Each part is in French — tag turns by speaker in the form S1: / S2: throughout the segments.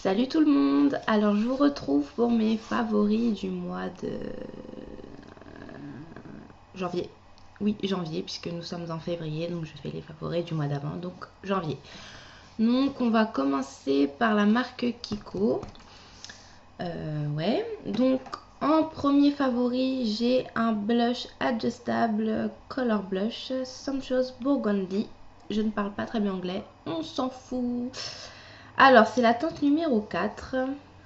S1: Salut tout le monde, alors je vous retrouve pour mes favoris du mois de janvier. Oui, janvier, puisque nous sommes en février, donc je fais les favoris du mois d'avant, donc janvier. Donc on va commencer par la marque Kiko. Ouais, donc en premier favori, j'ai un blush adjustable Color Blush Sumptuous Burgundy. Je ne parle pas très bien anglais, on s'en fout. Alors, c'est la teinte numéro 4.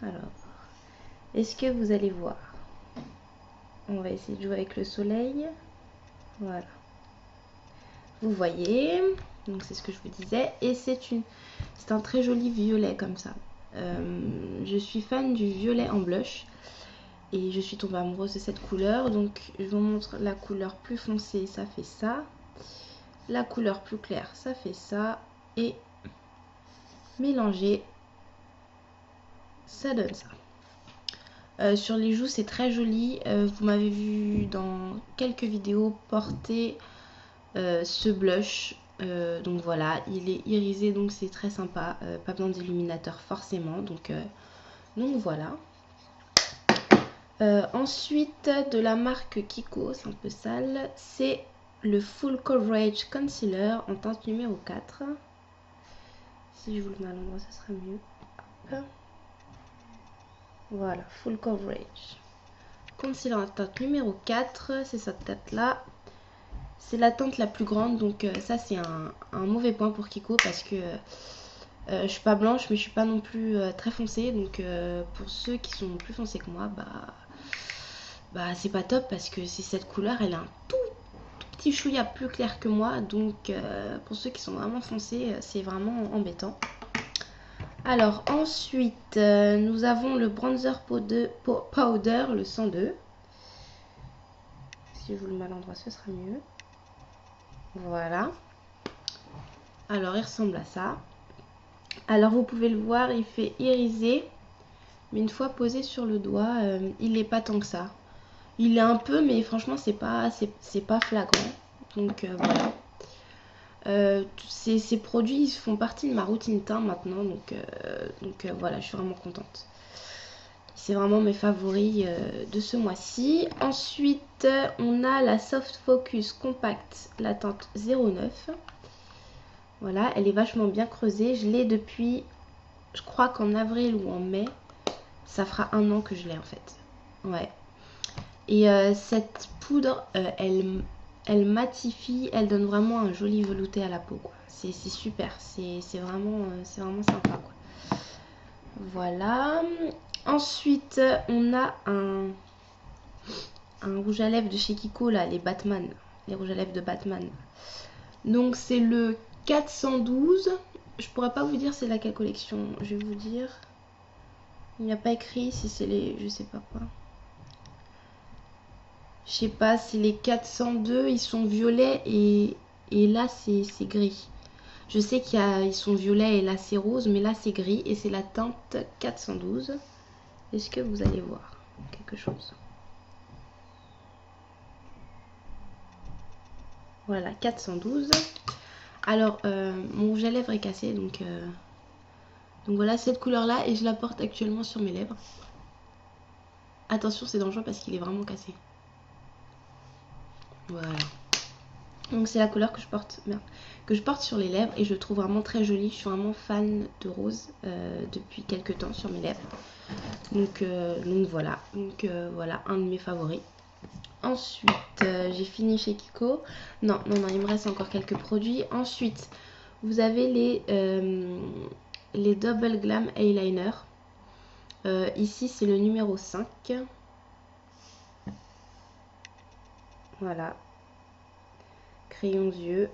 S1: Alors, est-ce que vous allez voir? On va essayer de jouer avec le soleil. Voilà. Vous voyez. Donc, c'est ce que je vous disais. Et c'est un très joli violet comme ça. Je suis fan du violet en blush. Et je suis tombée amoureuse de cette couleur. Donc, je vous montre la couleur plus foncée. Ça fait ça. La couleur plus claire, ça fait ça. Et mélangé, ça donne ça. Sur les joues, c'est très joli. Vous m'avez vu dans quelques vidéos porter ce blush. Donc voilà, il est irisé, donc c'est très sympa. Pas besoin d'illuminateur forcément. Donc voilà. Ensuite, de la marque Kiko, c'est un peu sale. C'est le Full Coverage Concealer en teinte numéro 4. Si je vous le mets à l'endroit, ça sera mieux. Hop. Voilà, Full Coverage. Concealer en teinte numéro 4, c'est cette teinte là. C'est la teinte la plus grande, donc ça c'est un mauvais point pour Kiko parce que je suis pas blanche mais je suis pas non plus très foncée. Donc pour ceux qui sont plus foncés que moi, bah c'est pas top parce que c'est cette couleur, elle est un tout petit chouïa plus clair que moi. Donc pour ceux qui sont vraiment foncés, c'est vraiment embêtant. Alors ensuite, nous avons le bronzer powder, le 102. Si je vous le mets à l'endroit, ce sera mieux. Voilà. Alors, il ressemble à ça. Alors, vous pouvez le voir, il fait iriser. Mais une fois posé sur le doigt, il n'est pas tant que ça. Il est un peu, mais franchement, c'est pas flagrant. Donc, voilà. Ces produits ils font partie de ma routine teint maintenant. Donc voilà, je suis vraiment contente. C'est vraiment mes favoris de ce mois-ci. Ensuite, on a la Soft Focus Compact, la teinte 09. Voilà, elle est vachement bien creusée. Je l'ai depuis, je crois qu'en avril ou en mai. Ça fera 1 an que je l'ai en fait. Ouais. Et cette poudre, elle matifie, elle donne vraiment un joli velouté à la peau. C'est super, c'est vraiment sympa. Quoi. Voilà. Ensuite, on a un rouge à lèvres de chez Kiko, là, les Batman. Les rouges à lèvres de Batman. Donc, c'est le 412. Je pourrais pas vous dire c'est laquelle collection. Je vais vous dire. Il n'y a pas écrit si c'est les... Je sais pas quoi. Je sais pas, c'est les 402. Ils sont violets et là, c'est gris. Je sais qu'ils sont violets et là, c'est rose. Mais là, c'est gris et c'est la teinte 412. Est-ce que vous allez voir quelque chose? Voilà, 412. Alors, mon rouge à lèvres est cassé, donc voilà cette couleur-là et je la porte actuellement sur mes lèvres. Attention, c'est dangereux parce qu'il est vraiment cassé. Voilà. Donc c'est la couleur que je porte sur les lèvres et je le trouve vraiment très jolie. Je suis vraiment fan de rose depuis quelques temps sur mes lèvres. Donc voilà. Donc voilà, un de mes favoris. Ensuite, j'ai fini chez Kiko. Non, il me reste encore quelques produits. Ensuite, vous avez les Double Glam Eyeliner. Ici, c'est le numéro 5. Voilà. Crayons yeux.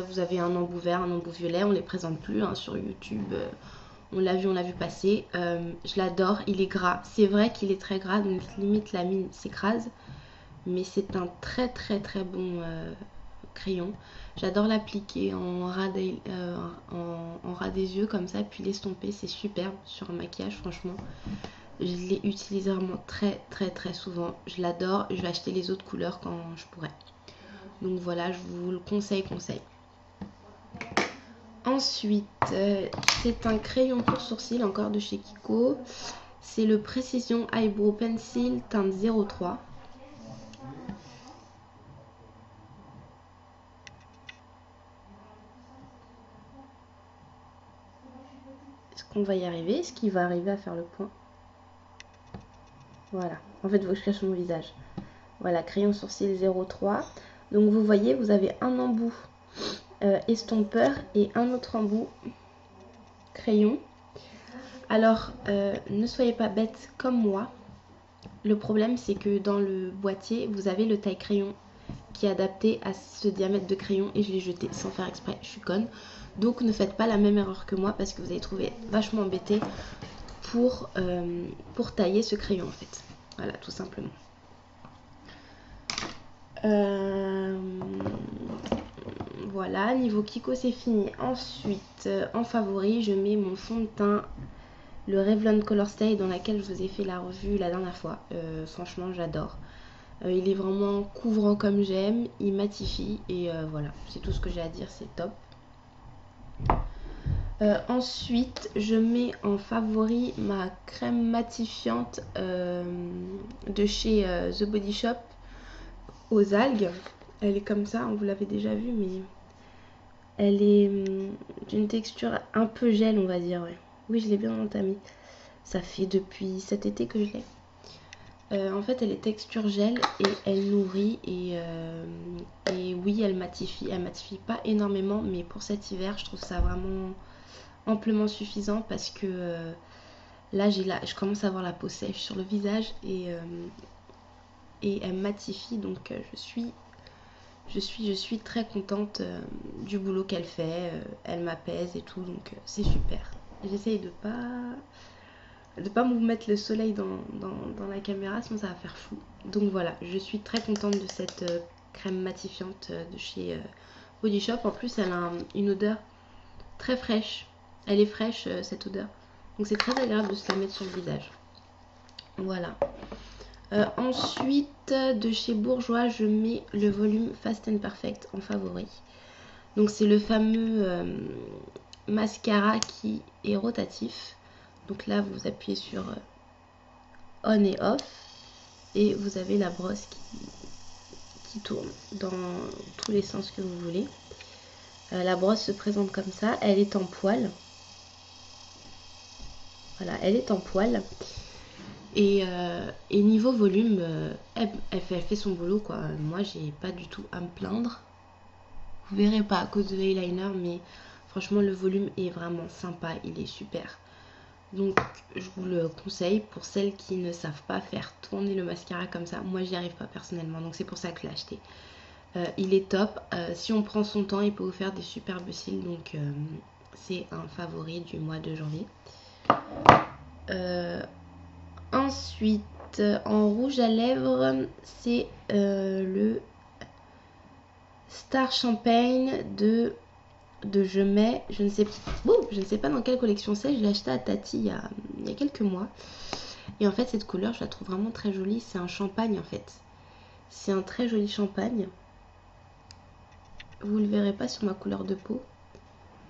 S1: Vous avez un embout vert, un embout violet. On les présente plus sur YouTube. On l'a vu passer. Je l'adore. Il est gras. C'est vrai qu'il est très gras, donc limite la mine s'écrase. Mais c'est un très très très bon crayon. J'adore l'appliquer en ras des yeux comme ça, puis l'estomper. C'est superbe sur un maquillage, franchement. Je l'ai utilisé vraiment très très très souvent. Je l'adore. Je vais acheter les autres couleurs quand je pourrai. Donc voilà, je vous le conseille. Ensuite, c'est un crayon pour sourcils, encore de chez Kiko. C'est le Precision Eyebrow Pencil teinte 03. Est-ce qu'on va y arriver? Est-ce qu'il va arriver à faire le point? Voilà. En fait, il faut que je cache mon visage. Voilà, crayon sourcil 03. Donc, vous voyez, vous avez un embout estompeur et un autre embout crayon. Alors, ne soyez pas bête comme moi. Le problème, c'est que dans le boîtier, vous avez le taille crayon qui est adapté à ce diamètre de crayon et je l'ai jeté sans faire exprès, je suis conne. Donc ne faites pas la même erreur que moi parce que vous allez trouver vachement embêté pour tailler ce crayon en fait. Voilà, tout simplement. Voilà, niveau Kiko c'est fini. Ensuite, en favori, je mets mon fond de teint, le Revlon Color Stay dans laquelle je vous ai fait la revue la dernière fois. Franchement, j'adore. Il est vraiment couvrant comme j'aime, il matifie et voilà, c'est tout ce que j'ai à dire, c'est top. Ensuite, je mets en favori ma crème matifiante de chez The Body Shop aux algues. Elle est comme ça, vous l'avez déjà vue, mais elle est d'une texture un peu gel, on va dire. Ouais. Oui, je l'ai bien entamée. Ça fait depuis cet été que je l'ai. En fait, elle est texture gel et elle nourrit et oui, elle matifie. Elle matifie pas énormément, mais pour cet hiver, je trouve ça vraiment amplement suffisant parce que là, je commence à avoir la peau sèche sur le visage et elle matifie. Donc, je suis très contente du boulot qu'elle fait. Elle m'apaise et tout, donc c'est super. J'essaye de pas vous mettre le soleil dans la caméra, sinon ça va faire flou. Donc voilà, je suis très contente de cette crème matifiante de chez Body Shop. En plus, elle a une odeur très fraîche. Elle est fraîche, cette odeur. Donc c'est très agréable de se la mettre sur le visage. Voilà. Ensuite, de chez Bourjois, je mets le volume Fast and Perfect en favori. Donc c'est le fameux mascara qui est rotatif. Donc là, vous appuyez sur on et off et vous avez la brosse qui tourne dans tous les sens que vous voulez. La brosse se présente comme ça, elle est en poil. Voilà, elle est en poil. Et niveau volume, elle fait son boulot quoi. Moi, j'ai pas du tout à me plaindre. Vous verrez pas à cause de l'eyeliner, mais franchement, le volume est vraiment sympa, il est super. Donc je vous le conseille pour celles qui ne savent pas faire tourner le mascara comme ça. Moi j'y arrive pas personnellement, donc c'est pour ça que je l'ai acheté. Il est top, si on prend son temps il peut vous faire des superbes cils, donc c'est un favori du mois de janvier. Ensuite en rouge à lèvres c'est le Star Champagne de je ne sais pas dans quelle collection c'est, je l'ai acheté à Tati il y a quelques mois. Et en fait cette couleur je la trouve vraiment très jolie, c'est un champagne en fait. C'est un très joli champagne. Vous le verrez pas sur ma couleur de peau.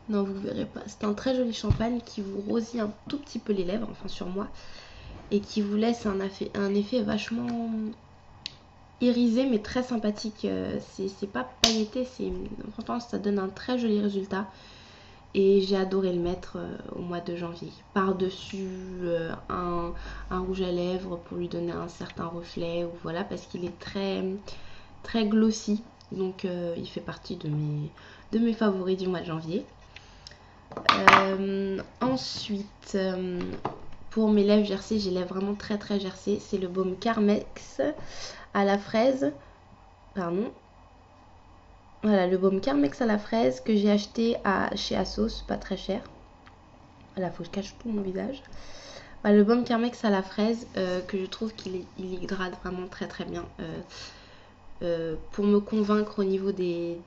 S1: Non, vous le verrez pas. C'est un très joli champagne qui vous rosille un tout petit peu les lèvres, enfin sur moi. Et qui vous laisse un effet vachement irisé mais très sympathique. C'est pas pailleté, franchement ça donne un très joli résultat. Et j'ai adoré le mettre au mois de janvier. Par-dessus un rouge à lèvres pour lui donner un certain reflet. Ou voilà, parce qu'il est très, très glossy. Donc il fait partie de mes favoris du mois de janvier. Ensuite, pour mes lèvres gercées, j'ai les lèvres vraiment très très gercées. C'est le baume Carmex à la fraise. Pardon. Voilà, le baume Carmex à la fraise que j'ai acheté chez Asos, pas très cher. Voilà, faut que je cache tout mon visage. Voilà, le baume Carmex à la fraise que je trouve qu'il hydrate vraiment très très bien. Pour me convaincre au niveau des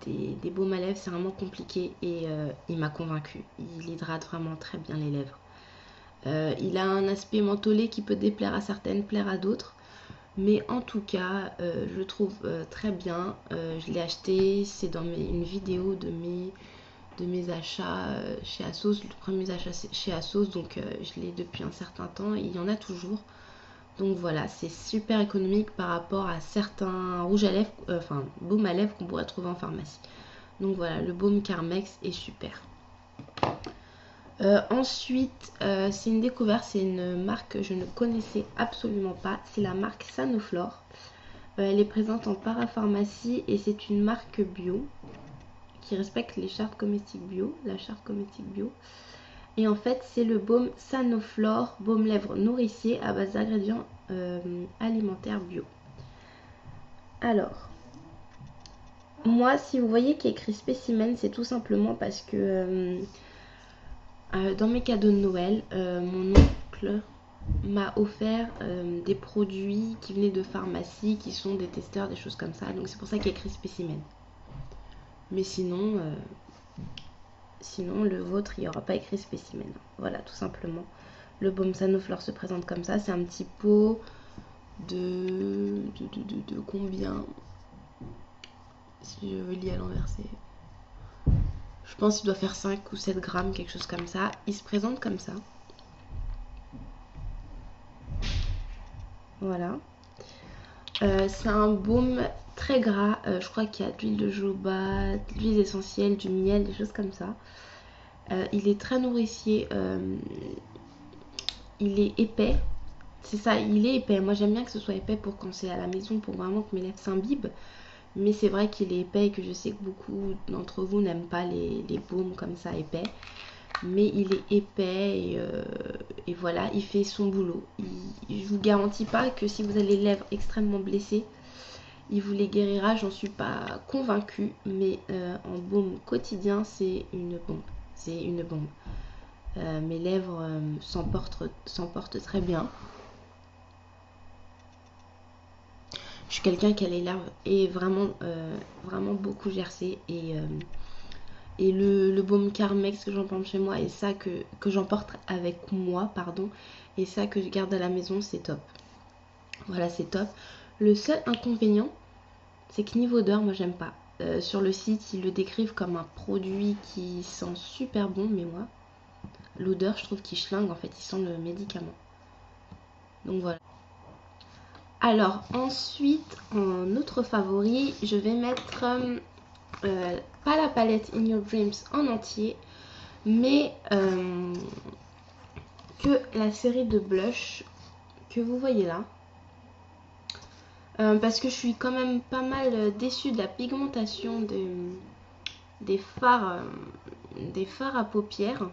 S1: baumes à lèvres, c'est vraiment compliqué et il m'a convaincu. Il hydrate vraiment très bien les lèvres. Il a un aspect mentholé qui peut déplaire à certaines, plaire à d'autres. Mais en tout cas, je le trouve très bien. Je l'ai acheté, c'est dans une vidéo de mes de mes achats chez ASOS. Le premier achat chez ASOS, donc je l'ai depuis un certain temps et il y en a toujours. Donc voilà, c'est super économique par rapport à certains rouges à lèvres, enfin baumes à lèvres qu'on pourrait trouver en pharmacie. Donc voilà, le baume Carmex est super. Ensuite, c'est une découverte, c'est une marque que je ne connaissais absolument pas. C'est la marque Sanoflore. Elle est présente en parapharmacie et c'est une marque bio qui respecte les chartes cosmétiques bio, la charte cosmétique bio. Et en fait, c'est le baume Sanoflore, baume lèvres nourricier à base d'ingrédients alimentaires bio. Alors, moi, si vous voyez qu'il y a écrit spécimen, c'est tout simplement parce que dans mes cadeaux de Noël, mon oncle m'a offert des produits qui venaient de pharmacie, qui sont des testeurs, des choses comme ça. Donc c'est pour ça qu'il y a écrit spécimen. Mais sinon, le vôtre, il n'y aura pas écrit spécimen. Voilà, tout simplement. Le baume Sanoflore se présente comme ça. C'est un petit pot de combien? Si je lis à l'envers, c'est... Je pense qu'il doit faire 5 ou 7 grammes, quelque chose comme ça. Il se présente comme ça. Voilà. C'est un baume très gras. Je crois qu'il y a de l'huile de jojoba, de l'huile essentielle, du miel, des choses comme ça. Il est très nourricier. Il est épais. C'est ça, il est épais. Moi j'aime bien que ce soit épais pour quand c'est à la maison, pour vraiment que mes lèvres s'imbibent. Mais c'est vrai qu'il est épais et que je sais que beaucoup d'entre vous n'aiment pas les baumes comme ça épais. Mais il est épais et voilà, il fait son boulot. Je vous garantis pas que si vous avez les lèvres extrêmement blessées, il vous les guérira, j'en suis pas convaincue. Mais en baume quotidien, c'est une bombe. C'est une bombe. Mes lèvres s'en portent très bien. Je suis quelqu'un qui a les lèvres et vraiment beaucoup gercées et le baume Carmex que j'emporte chez moi et ça que j'emporte avec moi, pardon, et ça que je garde à la maison, c'est top. Voilà, c'est top. Le seul inconvénient, c'est que niveau odeur, moi j'aime pas. Sur le site, ils le décrivent comme un produit qui sent super bon, mais moi, l'odeur, je trouve qu'il schlingue, en fait, il sent le médicament. Donc voilà. Alors ensuite, en autre favori, je vais mettre pas la palette In Your Dreams en entier, mais que la série de blush que vous voyez là. Parce que je suis quand même pas mal déçue de la pigmentation des fards à paupières.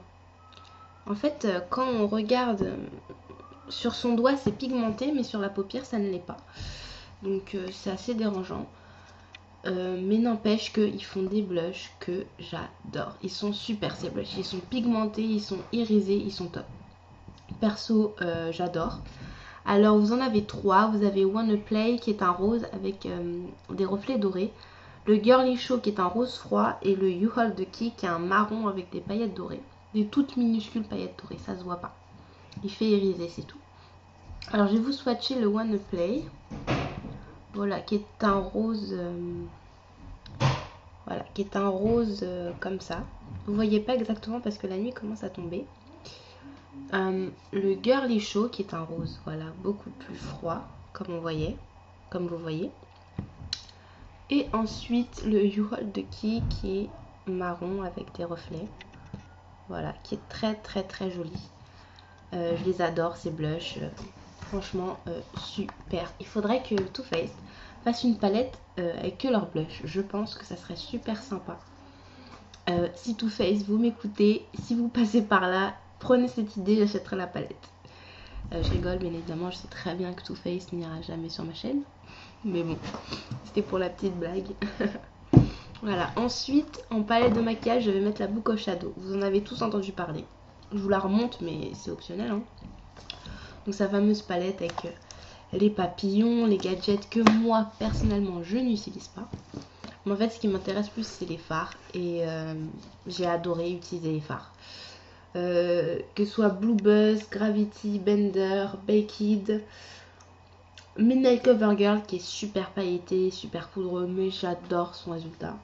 S1: En fait, quand on regarde sur son doigt, c'est pigmenté, mais sur la paupière, ça ne l'est pas. Donc c'est assez dérangeant. Mais n'empêche qu'ils font des blushs que j'adore. Ils sont super ces blushs. Ils sont pigmentés, ils sont irisés, ils sont top. Perso, j'adore. Alors vous en avez 3. Vous avez Wanna Play qui est un rose avec des reflets dorés. Le Girly Show qui est un rose froid. Et le You Hold the Key qui est un marron avec des paillettes dorées. Des toutes minuscules paillettes dorées, ça se voit pas. Il fait iriser, c'est tout. Alors je vais vous swatcher le Wanna Play. Voilà, qui est un rose... Voilà, qui est un rose comme ça. Vous voyez pas exactement parce que la nuit commence à tomber. Le Girly Show qui est un rose, voilà, beaucoup plus froid, comme vous voyez. Et ensuite le You Hold the Key qui est marron avec des reflets. Voilà, qui est très très très joli. Je les adore ces blushs. Franchement, super. Il faudrait que Too Faced fasse une palette avec que leurs blushs. Je pense que ça serait super sympa. Si Too Faced, vous m'écoutez, si vous passez par là, prenez cette idée, j'achèterai la palette. Je rigole, bien évidemment, je sais très bien que Too Faced n'ira jamais sur ma chaîne. Mais bon, c'était pour la petite blague. Voilà, ensuite, en palette de maquillage, je vais mettre la Book of Shadow. Vous en avez tous entendu parler. Je vous la remonte, mais c'est optionnel, hein. Donc sa fameuse palette avec les papillons, les gadgets que moi personnellement je n'utilise pas. Mais en fait ce qui m'intéresse plus c'est les fards et j'ai adoré utiliser les fards. Que ce soit Blue Buzz, Gravity, Bender, Baked, Midnight Cover Girl qui est super pailleté, super poudreux mais j'adore son résultat.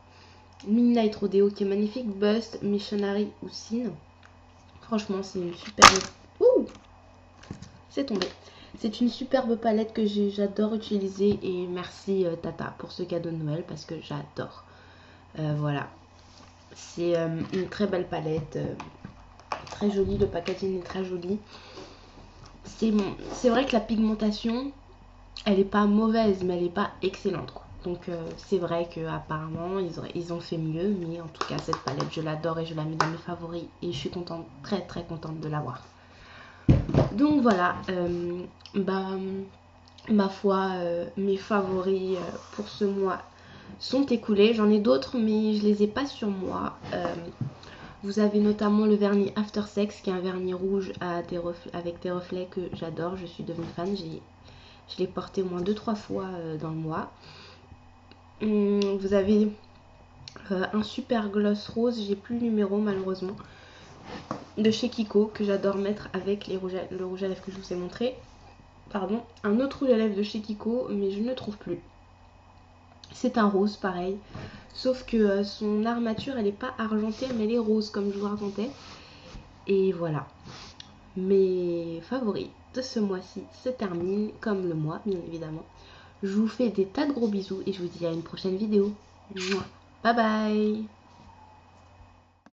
S1: Midnight Rodeo qui est magnifique. Bust, Missionary ou Sin. Franchement, c'est une superbe... Ouh, c'est tombé. C'est une superbe palette que j'adore utiliser. Et merci Tata pour ce cadeau de Noël parce que j'adore. Voilà. C'est une très belle palette. Très jolie. Le packaging est très joli. C'est vrai que la pigmentation, elle est pas mauvaise, mais elle est pas excellente, quoi. Donc c'est vrai qu'apparemment ils ont fait mieux, mais en tout cas cette palette je l'adore et je la mets dans mes favoris et je suis contente, très très contente de l'avoir. Donc voilà, bah, ma foi, mes favoris pour ce mois sont écoulés. J'en ai d'autres mais je les ai pas sur moi. Vous avez notamment le vernis After Sex qui est un vernis rouge avec des reflets que j'adore, je suis devenue fan, je l'ai porté au moins 2-3 fois dans le mois. Vous avez un super gloss rose, j'ai plus le numéro malheureusement, de chez Kiko que j'adore mettre avec le rouge à lèvres que je vous ai montré. Pardon, un autre rouge à lèvres de chez Kiko mais je ne le trouve plus. C'est un rose pareil, sauf que son armature elle n'est pas argentée mais elle est rose comme je vous racontais. Et voilà, mes favoris de ce mois-ci se terminent, comme le mois bien évidemment. Je vous fais des tas de gros bisous et je vous dis à une prochaine vidéo. Bye bye.